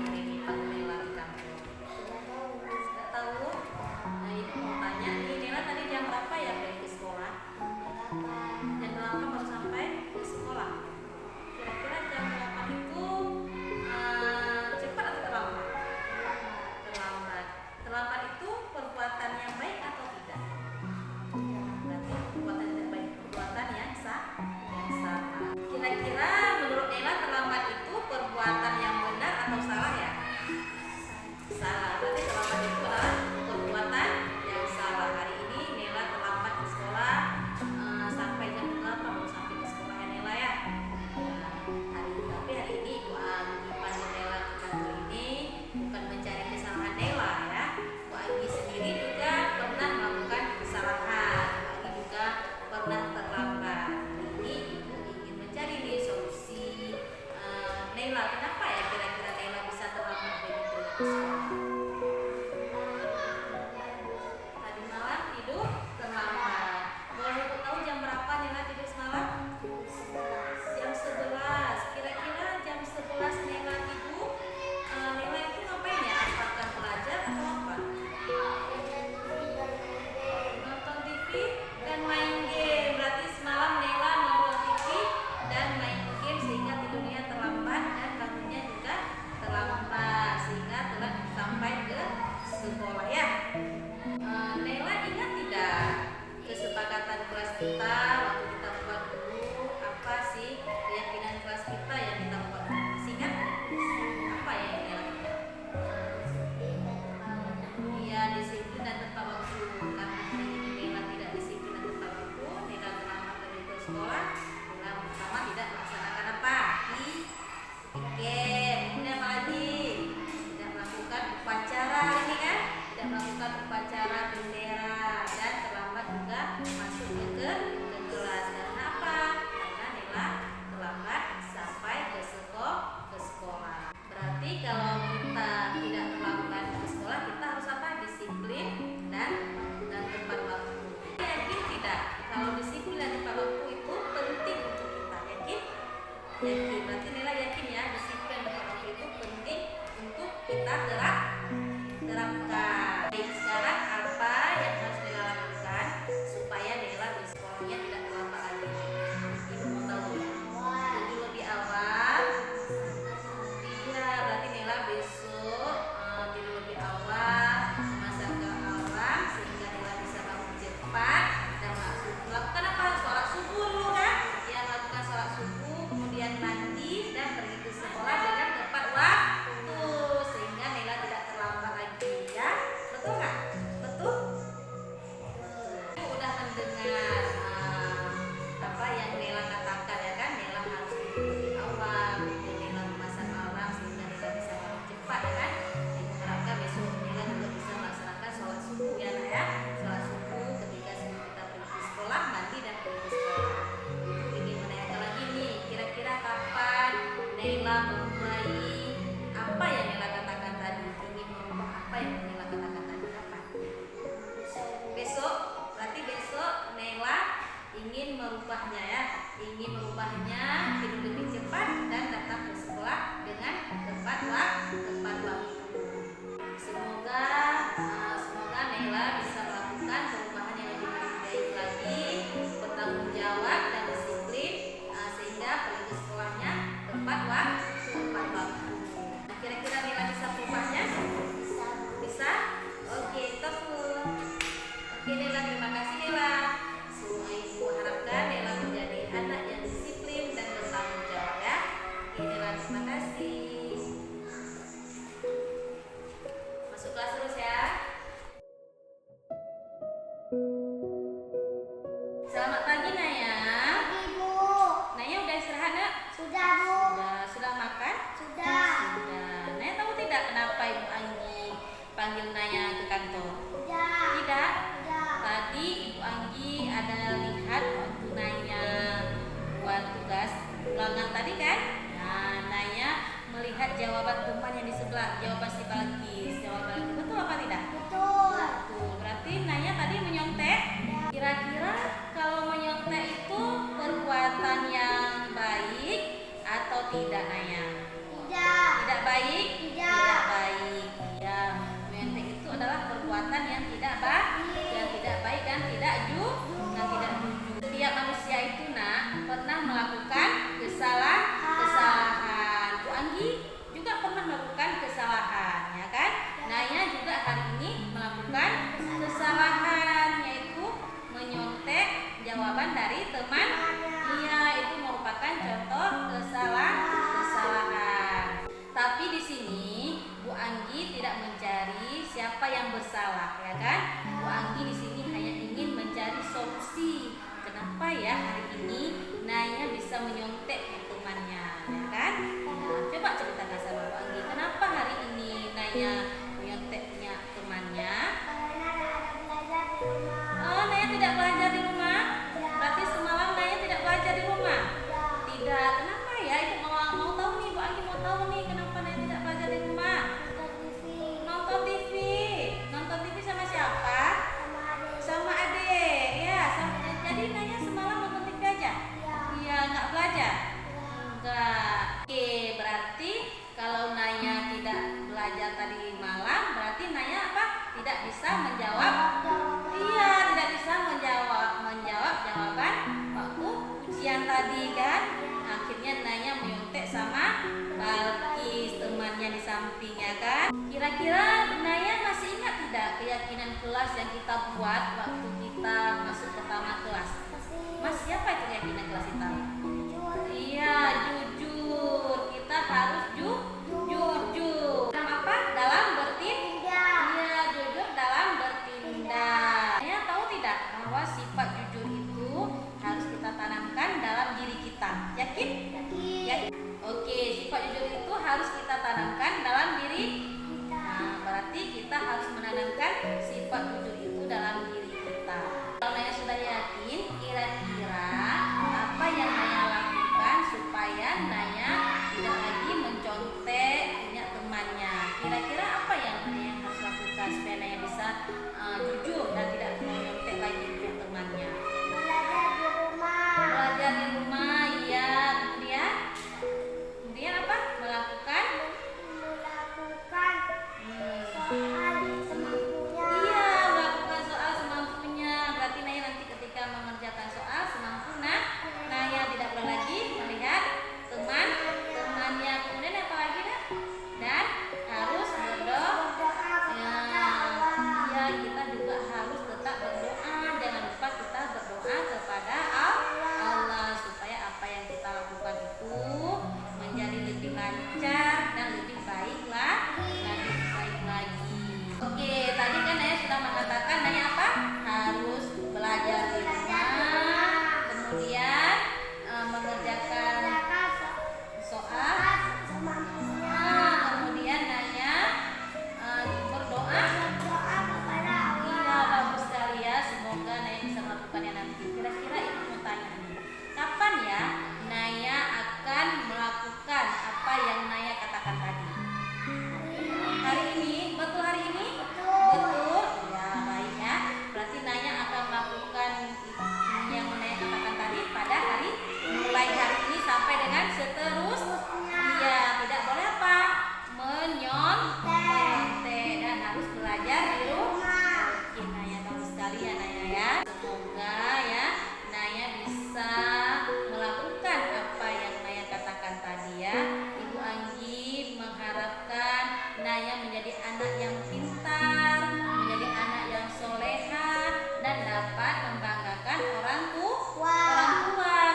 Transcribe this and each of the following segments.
hari ini panggil Nela di kantor? Nggak tahu. Nah, ini mau tanya nih, Nela tadi jam berapa ya pergi ke sekolah? Jam 8 baru sampai ke sekolah. Kira-kira jam 8 itu cepat atau terlambat? Terlambat. Terlambat itu perbuatan yang baik atau tidak? Berarti perbuatan tidak baik, perbuatan yang salah. Kira-kira menurut Nela terlambat itu perbuatan yang benar atau salah ya? Salah. Berarti terlambat itu adalah perbuatan yang salah. Hari ini Nela terlambat ke sekolah sampai jam 8 baru sampai ke sekolah ya Nela ya. Tapi hari ini Ibu Anggi panggil Nela ke kantor ini bukan mencari kesalahan Nela ya. Bu Anggi sendiri juga pernah melakukan kesalahan. Bu Anggi juga pernah terlambat. Hari ini Ibu ingin mencari nih solusi Nela. Kenapa ya kira-kira Nela bisa terlambat begitu ke sekolah? Tadi malam tidur terlambat. Boleh Ibu tahu jam berapa Nela tidur semalam? Jam 11. Kira-kira jam 11 Nela tidur, Nela itu ngapain ya? Apakah belajar atau apa? Nonton TV dan main game. Berarti semalam Nela nonton TV dan main game sehingga tidurnya terlambat dan bangunnya juga terlambat sehingga telah sampai ke sekolah ya. Nela ingat tidak kesepakatan kelas kita waktu kita buat dulu apa sih keyakinan kelas kita yang kita buat? Masih ingat? Apa ya yang Nela ingat? Iya, disiplin dan tepat waktu. Karena hari ini Nela tidak disiplin dan tepat waktu, Nela terlambat pergi ke sekolah. Nela pertama tidak melaksanakan apa? Piket. Kemudian apa lagi? Tidak melakukan upacara ini kan? Tidak melakukan upacara bendera dan terlambat juga masuk ke kelas. Karena apa? Karena Nela terlambat sampai ke sekolah. Berarti kalau kita tidak terlambat ke sekolah, kita harus apa? Disiplin dan tepat waktu. Yakin tidak? Kalau disiplin dan tepat waktu itu penting untuk kita. Yakin? Yakin. Berarti Nela yakin ya disiplin dan tepat waktu itu penting untuk kita terapkan. Baik, sekarang apa yang harus Nela lakukan supaya Nela di sekolahnya tidak terlambat lagi? Ibu mau tahu? Tidur lebih awal. Iya, berarti Nela besok tidur lebih awal, memasangkan alarm sehingga Nela bisa bangun cepat dan melakukan apa? Sholat subuh dulu kan? Ya, melakukan sholat subuh, kemudian mandi dan pergi ke sekolah dengan tepat waktu sehingga Nela tidak terlambat lagi ya. Betul nggak? Betul? Ibu udah mendengar apa yang Nela katakan ya kan? Nela harus tidur lebih awal, kemudian Nela memasang alarm sehingga Nela bisa bangun cepat ya kan? Ibu harapkan besok Nela juga bisa melaksanakan sholat subuh ya nak ya. Sholat subuh ketika sebelum kita pergi ke sekolah, mandi dan pergi ke sekolah. Ibu ingin menanyakan lagi nih, kira-kira kapan Nela memulai apa yang Nela katakan tadi? Ingin merubah apa yang Nela katakan tadi? Kapan? Besok. Berarti besok Nela ingin merubahnya ya. Ingin merubahnya tidur lebih cepat dan datang ke sekolah dengan tepat waktu. Semoga Nela bisa melakukan perubahan yang lebih baik lagi, bertanggung jawab dan disiplin sehingga pergi ke sekolahnya tepat waktu. Kira-kira Nela bisa merubahnya? Bisa? Oke, tepuk. Oke Nela, terima kasih Nela. Semua ibu harapkan Nela menjadi anak yang disiplin dan bertanggung jawab ya. Oke Nela, terima kasih. Masuk kelas terus ya. Selamat pagi Naya. Ibu, Naya udah istirahat nak? sudah Bu, Sudah makan? sudah. Sudah. Naya tahu tidak kenapa Ibu Anggi panggil Naya ke kantor? Sudah. Tidak. Sudah. Tadi Ibu Anggi ada lihat waktu Naya buat tugas ulangan tadi kan? Nah, Naya melihat jawaban teman yang di sebelah, jawaban si Balkis. Betul apa tidak? Betul. Betul. Berarti Naya tadi menyontek. Kira-kira kalau menyontek itu perbuatan yang baik atau tidak Naya? Tidak. Tidak baik? Tidak. yang bersalah, ya kan? Bu Anggi di sini hanya ingin mencari solusi. Kenapa ya hari ini Naya bisa menyontek temannya, ya kan? Nah, coba ceritakan sama Bu Anggi, kenapa hari ini Naya menyonteknya temannya? Karena ada belajar di rumah. Oh, Naya tidak belajar di rumah? Berarti semalam Naya tidak belajar di rumah? Tidak. Kenapa ya? Ibu mau tahu nih, Bu Anggi mau tahu nih kenapa Naya tidak belajar di rumah? Nonton TV Nonton TV. Nonton TV sama siapa? sama adik. Sama adik. Ya, jadi Naya semalam nonton TV aja? Iya, nggak belajar? Enggak. Oke, berarti kalau Naya tidak belajar tadi malam, berarti Naya apa? Tidak bisa menjawab. Iya, tidak bisa menjawab jawaban waktu ujian tadi kan? Akhirnya Naya menyontek sama Balkis, temannya di sampingnya kan? Kira-kira Naya masih ingat tidak keyakinan kelas yang kita buat waktu kita masuk pertama kelas? Mas, siapa itu keyakinan kelas kita? Iya, jujur. Kita harus jujur. Dalam apa? Dalam bertindak. Iya, jujur dalam bertindak. Naya tahu tidak bahwa sifat jujur itu harus kita tanamkan dalam diri kita? Yakin? Yakin. Oke, sifat jujur itu harus kita tanamkan dalam diri. Nah, berarti kita harus menanamkan sifat jujur itu dalam diri kita. Kalau Naya sudah yakin, kira-kira apa yang Naya lakukan supaya Naya tidak lagi mencontek punya temannya? Kira-kira apa yang Naya harus lakukan supaya Naya bisa jujur dan tidak menyontek lagi punya temannya? Belajar di rumah. Belajar di rumah, iya. Kemudian apa? Melakukan Soal semampunya. Iya, melakukan soal semampunya. Berarti Naya nanti ketika mengerjakan soal semampu Naya tidak perlu lagi melihat temannya. Kemudian apa lagi, Nak? Dan harus berdoa. Berdoa kepada Allah. Ya, kita juga harus tetap berdoa. Jangan lupa kita berdoa kepada Allah supaya apa yang kita lakukan itu menjadi lebih lancar dan lebih baik lagi. Oke, tadi kan Naya sudah mengatakan Naya apa? Harus belajar di rumah, kemudian mengerjakan soal, Semampunya. kemudian Naya berdoa. Berdoa kepada Iya, Allah. bagus sekali ya. Semoga Naya bisa melakukannya nanti. Kira-kira ibu mau tanya nih, kapan ya Naya akan melakukan apa yang Naya katakan tadi? Hari ini, betul hari ini? Betul. Ya, baik ya. Berarti Naya akan melakukan yang Naya katakan tadi pada mulai hari ini sampai dengan seterusnya. Iya, tidak boleh apa? Menyontek dan harus belajar di rumah. Oke, Naya bagus sekali ya Naya ya. Semoga ya Naya bisa melakukan apa yang Naya katakan tadi ya. Ibu Anggi mengharapkan Naya menjadi anak yang pintar, menjadi anak yang soleha dan dapat membanggakan orang tua.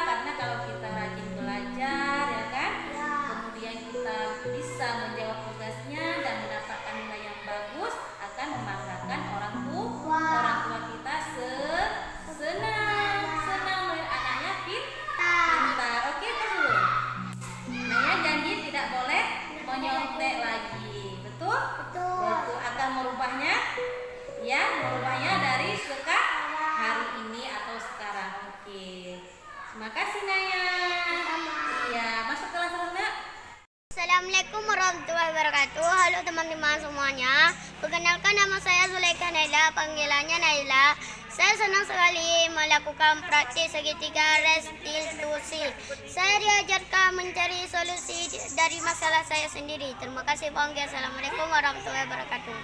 Karena kalau kita rajin belajar ya kan, kemudian kita bisa menjawab tugasnya dan mendapatkan nilai yang bagus, akan membanggakan orang tua. Orang tua kita senang melihat anaknya pintar. Oke, terus dulu. Naya janji tidak boleh menyontek lagi. Betul? Betul. Akan merubahnya dari hari ini atau sekarang. Oke. Terima kasih Naya. Iya, masuk kelas dulu, Nak. Assalamualaikum warahmatullahi wabarakatuh. Halo teman-teman semuanya. Perkenalkan, nama saya Zulaikha Naila, panggilannya Naila. Saya senang sekali melakukan praktik segitiga restitusi. Saya diajarkan mencari solusi dari masalah saya sendiri. Terima kasih Bang. Assalamualaikum warahmatullahi wabarakatuh.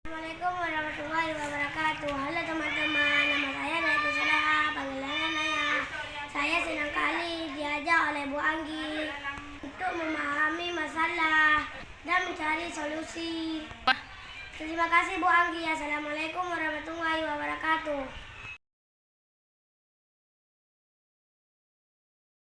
Assalamualaikum warahmatullahi wabarakatuh. Halo teman-teman, nama saya Naitu Salaha, panggilannya Naya. Saya senang kali diajak oleh Bu Anggi untuk memahami masalah dan mencari solusi. Terima kasih Bu Anggi. Assalamualaikum warahmatullahi wabarakatuh.